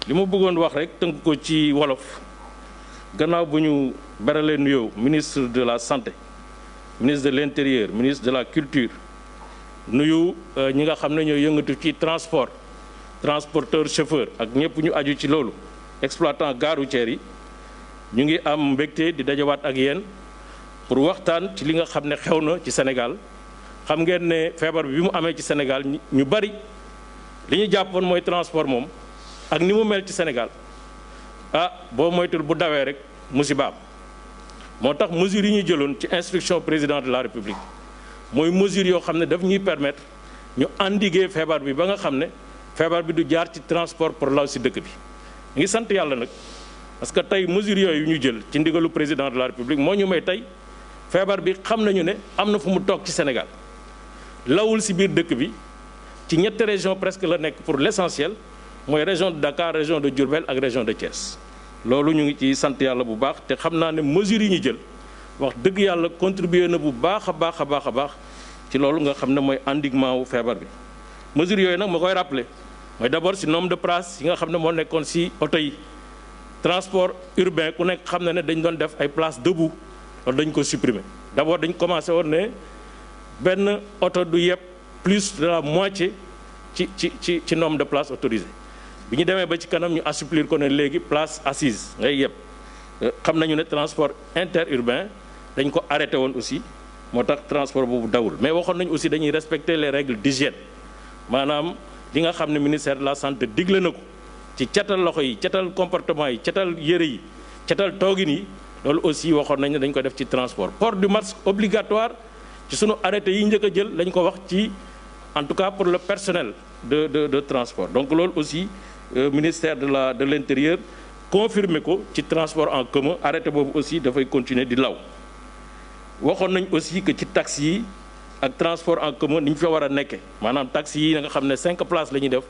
li ma bëggoon wax rek tënk ko ci wolof gannaaw bu ñu beralee nuyoo ministre de la santé ministre de l'intérieur ministre de la culture nuyu ñi nga xam ne ñoo yëngatu ci transporteur chauffeur ak ñëpp ñu aju ci loolu exploitant gare routière yi ñu ngi am mbégte di dajawaat ak yéen pour waxtaan ci li nga xam ne xew na ci Sénégal xam ngeen ne feebar bi mu amee ci Sénégal ñu bari li ñu jàppoon mooy transport moom ak ni mu mel ci Sénégal boo moytul bu dawee rek musiba am moo tax mesures yi ñu jëloon ci instruction président de la République mooy mesures yoo xam ne daf ñuy permettre ñu endiguer feebar bi ba nga xam ne feebar bi du jaar ci transport pour law si dëkk bi ñu ngi sant yàlla nag parce que tey mesures yooyu ñu jël ci ndigalu président de la République moo ñu may tey feebar bi xam nañu ne am na fu mu toog ci Sénégal lawul si biir dëkk bi ci ñetti région presque la nekk pour l'essentiel mooy région de Dakar région de Diourbel ak région de Thiès loolu ñu ngi ci sant yàlla bu baax te xam naa ne mesures yi ñu jël wax dëgg yàlla contribuer na bu baax a baax ci loolu nga xam ne mooy endiguement wu feebar bi mesures yooyu nag ma koy rappeler mooy d'abord si nombre de places yi nga xam ne moo nekkoon si oto yi transport urbain ku nekk xam na ne dañ doon def ay places debout loolu dañ ko supprimer d'abord dañ commencé woon ne benn oto du yeb plus de la moitié ci nombre de places autorisées bi ñu demee ba ci kanam ñu assouplir ko ne léegi place assise ngay yeb xam nañu ne transport interurbain dañ ko arrêté woon aussi moo tax transport boobu dawul mais waxoon nañu aussi dañuy respecter les règles d'hygiène maanaam li nga xam ne ministère de la santé digle na ko ci catal loxo yi catal comportement yi catal yëre yi catal toogin yi loolu aussi waxoon nañ ne dañ ko def ci transport port du masque obligatoire ci sunu arrêté yi njëkk a jël lañ ko wax ci en tout cas pour le personnel de transport donc loolu aussi ministère de l'intérieur confirmé ko ci transport en commun arrêté boobu aussi dafay continuer di law waxoon nañ aussi que ci taxi yi ak transport en commun ni ñu fa war a nekke maanaam taxi yi nga xam ne 5 places la ñuy def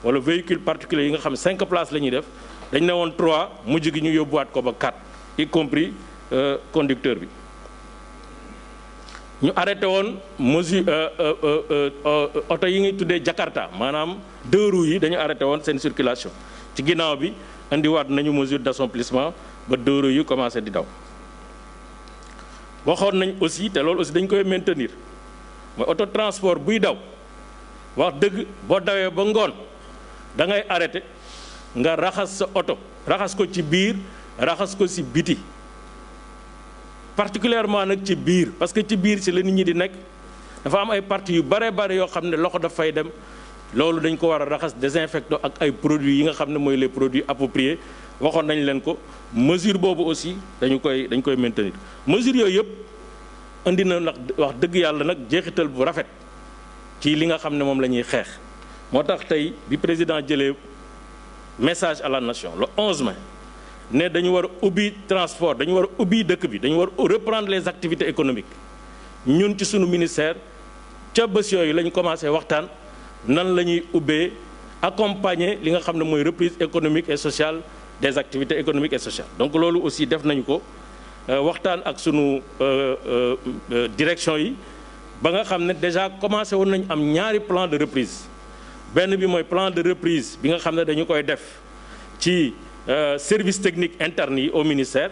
wala véhicule particulier yi nga xam ne 5 places la ñuy def dañ ne woon 3 mujj gi ñu yóbbuwaat ko ba 4 y compris conducteur bi ñu arrêté woon mesure oto yi ngay tuddee Jakarta maanaam 2 roues yi dañu arrêté woon seen circulation ci ginnaaw bi indiwaat nañu mesure d'assouplissement ba 2 roues yi commencé di daw waxoon nañ aussi te loolu aussi dañ koy maintenir mooy auto transport buy daw wax dëgg boo dawee ba ngoon da ngay arrêté nga raxas sa oto raxas ko ci biir raxas ko ci biti particulièrement nag ci biir parce que ci biir ci la nit ñi di nekk dafa am ay parties yu bare yoo xam ne loxo daf fay dem loolu dañ ko war a raxas désinfectant ak ay produits yi nga xam ne mooy les produits appropriés waxoon nañ leen ko mesure boobu aussi dañ koy maintenir mesure yooyu yëpp indi na nag wax dëgg yàlla nag jeexital bu rafet ci li nga xam ne moom la ñuy xeex moo tax tey bi président jëlee message à la nation le 11 mai ne dañu war a ubbi transport dañu war a ubbi dëkk bi dañu war a reprendre les activités économiques ñun ci sunu ministère ca bés yooyu la ñu commencé waxtaan nan la ñuy ubbee accompagner li nga xam ne mooy reprise économique et sociale des activités économiques et sociales donc loolu aussi def nañu ko waxtaan ak sunu direction yi ba nga xam ne déjà commencé woon nañu am ñaari plan de reprise benn bi mooy plan de reprise bi nga xam ne dañu koy def ci service technique interne yi au ministère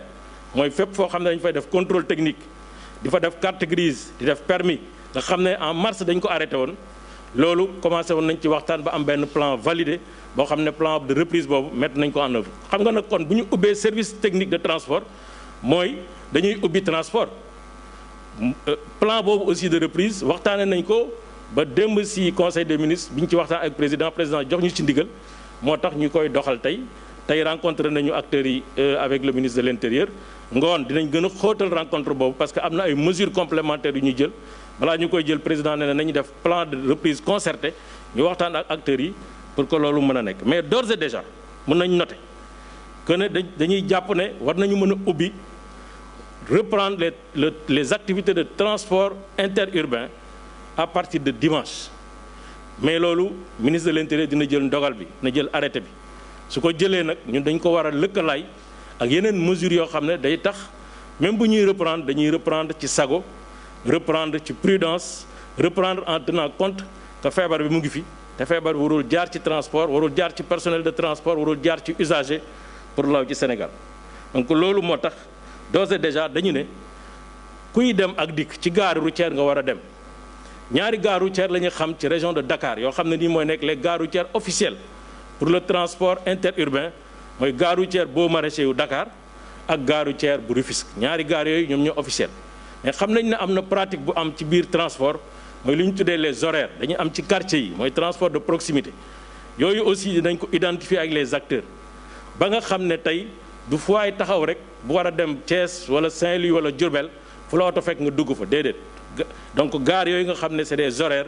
mooy fépp foo xam ne dañu fay def contrôle technique di fa def carte grise di def permis nga xam ne en mars dañ ko arrêté woon loolu commencé woon nañ ci waxtaan ba am benn plan validé boo xam ne plan de reprise boobu mettre nañ ko en œuvre xam nga nag kon bu ñu ubbee service technique de transport mooy dañuy ubbi transport plan boobu aussi de reprise waxtaanee nañ ko ba démb ci conseil des ministres bi ñu ci waxtaan ak président jox ñu ci ndigal moo tax ñu koy doxal tey rencontré nañu acteurs yi avec le ministre de l'intérieur ngoon dinañ gën a xóotal rencontre boobu parce que am na ay mesures complémentaires yu ñuy jël balaa ñu koy jël président nee na nañu def plan de reprise concerté ñu waxtaan ak acteurs yi pour que loolu mën a nekk mais d'ores et déjà mën nañ noter que ne dañuy jàpp ne war nañu mën a ubbi reprendre les activités de transport interurbain à partir de dimanche mais loolu ministre de l'intérieur dina jël ndogal bi na jël arrêté bi su ko jëlee nag ñun dañ ko war a lëkkalaay ak yeneen mesures yoo xam ne day tax même bu ñuy reprendre dañuy reprendre ci sago reprendre ci prudence reprendre en tenant compte que feebar bi mu ngi fi te feebar warul jaar ci transport warul jaar ci personnel de transport warul jaar ci usager pour law ci Sénégal. donc loolu moo tax d'ores et déjà dañu ne kuy dem ak dikk ci gare routière nga war a dem ñaari gare routière la ñu xam ci région de Dakar yoo xam ne nii mooy nekk les gares routières officielles pour le transport interurbain mooy gare routière boo maraîcher yu Dakar ak gare routière bu Rufisque ñaari gares yooyu ñoom ñoo officiel mais xam nañ ne am na pratique bu am ci biir transport mooy li ñu tuddee les horaires dañuy am ci quartier yi mooy transport de proximité yooyu aussi dinañ ko identifier ak les acteurs ba nga xam ne tey du fu waay taxaw rek bu war a dem Thiès wala Saint-Louis wala Diourbel fu la oto fekk nga dugg fa déedéet donc gare yooyu nga xam ne c'est des horaires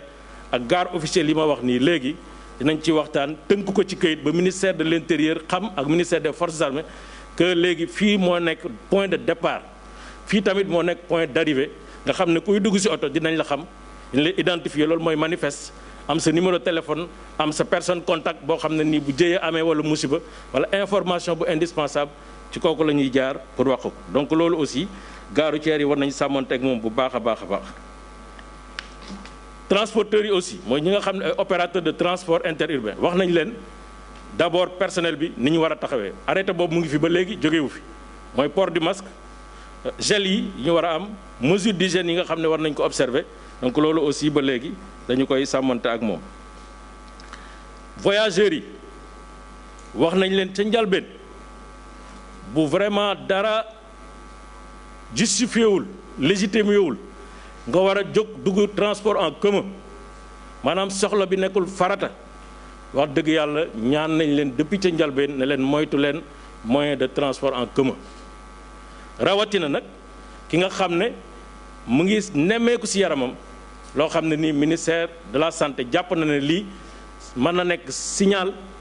ak gare officielle yi ma wax nii léegi dinañ ci waxtaan tënk ko ci këyit ba ministère de l'intérieur xam ak ministère des forces armées que léegi fii moo nekk point de départ fii tamit moo nekk point d'arrivée nga xam ne kuy dugg ci oto dinañ la xam dinañ la identifier loolu mooy manifeste am sa numéro téléphone am sa personne contact boo xam ne nii bu jëyee amee wala musiba wala information bu indispensable ci kooku la ñuy jaar pour wax ko donc loolu aussi gare routière yi war nañu sàmmanteeg moom bu baax a baax a baax. transporteurs yi aussi mooy ñi nga xam ne ay opérateurs de transport interurbain wax nañ leen d'abord personnel bi ni ñu war a taxawee arrêté boobu mu ngi fi ba léegi jógewu fi mooy port du masque gel yi ñu war a am mesure d'hygiène yi nga xam ne war nañ ko observer donc loolu aussi ba léegi dañu koy sàmmante ak moom. voyageurs yi wax nañ leen ca njalbeen bu vraiment dara justifié wul légitimé wul nga war a jóg dugg transport en commun maanaam soxla bi nekkul farata wax dëgg yàlla ñaan nañ leen depuis ca njalbeen ne leen moytu leen moyen de transport en commun rawatina nag ki nga xam ne mu ngi nemmeeku ci yaramam loo xam ne nii ministère de la santé jàpp na ne lii mën na nekk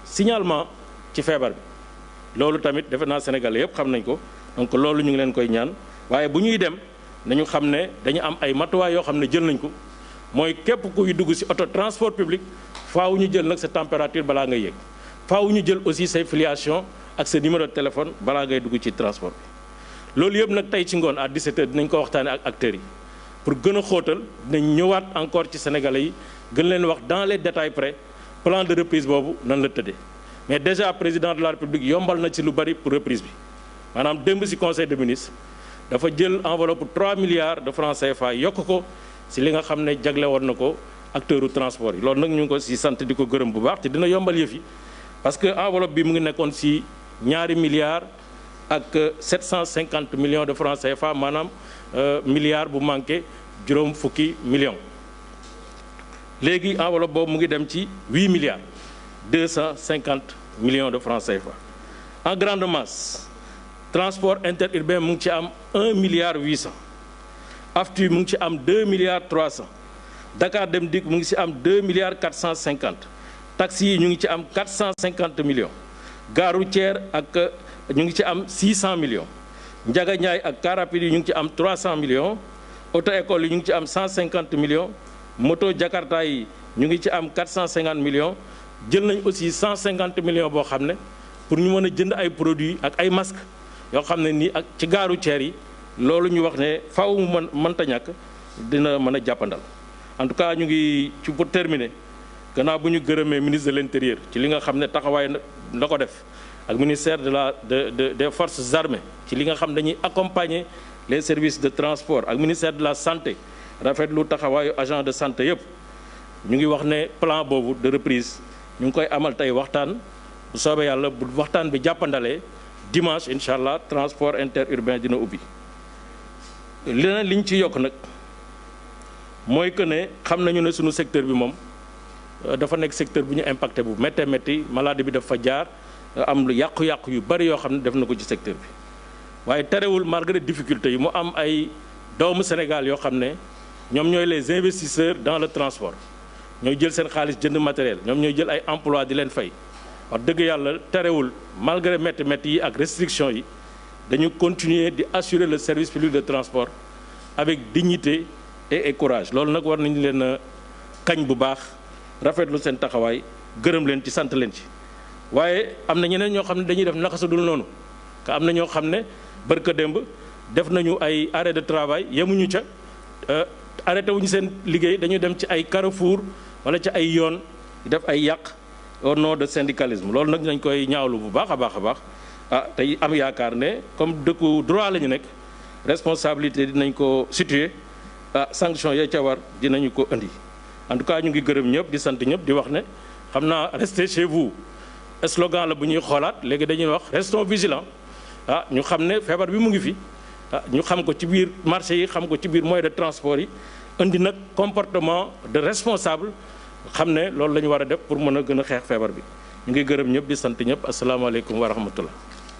signalement ci feebar bi loolu tamit defe naa Sénégal yëpp xam nañ ko donc loolu ñu ngi leen koy ñaan waaye bu ñuy dem nañu xam ne dañu am ay matuwaay yoo xam ne jël nañ ko mooy képp kuy dugg ci auto transport public faaw ñu jël nag sa température balaa ngay yéeg faaw ñu jël aussi say filiation ak sa numéro de téléphone balaa ngay dugg ci transport bi loolu yëpp nag tey ci ngoon à 17h dinañ ko waxtaane ak acteurs yi pour gën a xóotal dinañ ñëwaat encore ci sénégalais yi gën leen wax dans les détails près plan de reprise boobu nan la tëddee mais déjà président de la république yombal na ci lu bari pour reprise bi maanaam démb ci conseil des ministres dafa jël enveloppe 3 milliards de francs CFA yokk ko ci li nga xam ne jagle woon na ko acteur u transport yi loolu nag ñu ngi ko ci sant di ko gërëm bu baax te dina yombal yëf yi parce que enveloppe bi mu ngi nekkoon ci 2 milliards ak 750 millions de francs CFA maanaam milliard bu manqué juróom fukki millions léegi enveloppe boobu mu ngi dem ci 8 milliards 250 millions de francs CFA en grande masse transport interurbain mu ngi ci am 1 milliard 800 AFTU mu ngi ci am 2 milliards 300 Dakar Dem Dikk mu ngi ci am 2 milliards 450 taxi yi ñu ngi ci am 450 millions gare routière ak ñu ngi ci am 600 millions Ndiaga Ndiaye ak car rapide yi ñu ngi ci am 300 millions auto école yi ñu ngi ci am 150 millions moto Jakarta yi ñu ngi ci am 450 millions jël nañ aussi 150 millions boo xam ne pour ñu mën a jënd ay produits ak ay masques yoo xam ne nii ak ci gare routière yi loolu ñu wax ne faaw mu mënta ñàkk dina mën a jàppandal en tout cas ñu ngi ci pour terminer gannaaw bu ñu gërëmee ministre de l'intérieur ci li nga xam ne taxawaay na ko def ak ministère des forces armées ci li nga xam dañuy accompagner les services de transport ak ministère de la santé rafetlu taxawaayu agent de santé yëpp ñu ngi wax ne plan boobu de reprise ñu ngi koy amal tey waxtaan bu soobee yàlla bu waxtaan bi jàppandalee dimanche incha allah transport interurbain dina ubbi. leneen li ñu ci yokk nag mooy que ne xam nañu ne sunu secteur bi moom dafa nekk secteur bu ñu impacté bu méttee métti maladie bi dafa jaar am lu yàqu-yàqu yu bari yoo xam ne def na ko ci secteur bi waaye terewul malgré difficultés yi mu am ay doomu Sénégal yoo xam ne ñoom ñooy les investisseurs dans le transport ñooy jël seen xaalis jënd matériel ñoom ñooy jël ay emploi di leen fay wax dëgg yàlla terewul malgré métti yi ak restrictions yi dañu continuer di assurer le service public de transport avec dignité et courage loolu nag war nañu leen a kañ bu baax rafetlu seen taxawaay gërëm leen ci sant leen ci waaye am na ñeneen ñoo xam ne dañuy def naka sa dul noonu ka am na ñoo xam ne barka démb def nañu ay arrêt de travail yemuñu ca arrêté wuñu seen liggéey dañu dem ci ay carrefour wala ci ay yoon def ay yàq au nom de syndicalisme loolu nag dañ koy ñaawlu bu baax a baax a baax tey am yaakaar ne comme dëkku droit la ñu nekk responsabilité dinañ ko situer sanction ya ca war dinañu ko indi en tout cas ñu ngi gërëm ñëpp di sant ñëpp di wax ne xam naa restez chez vous slogan la bu ñuy xoolaat léegi dañuy wax restons vigilants ñu xam ne feebar bi mu ngi fi ñu xam ko ci biir marché yi xam ko ci biir moyen de transport yi indi nag comportement de responsable xam ne loolu la ñu war a def pour mën a gën a xeex feebar bi ñu ngi gërëm ñëpp di sant ñëpp asalaamaaleykum wa rahmatullah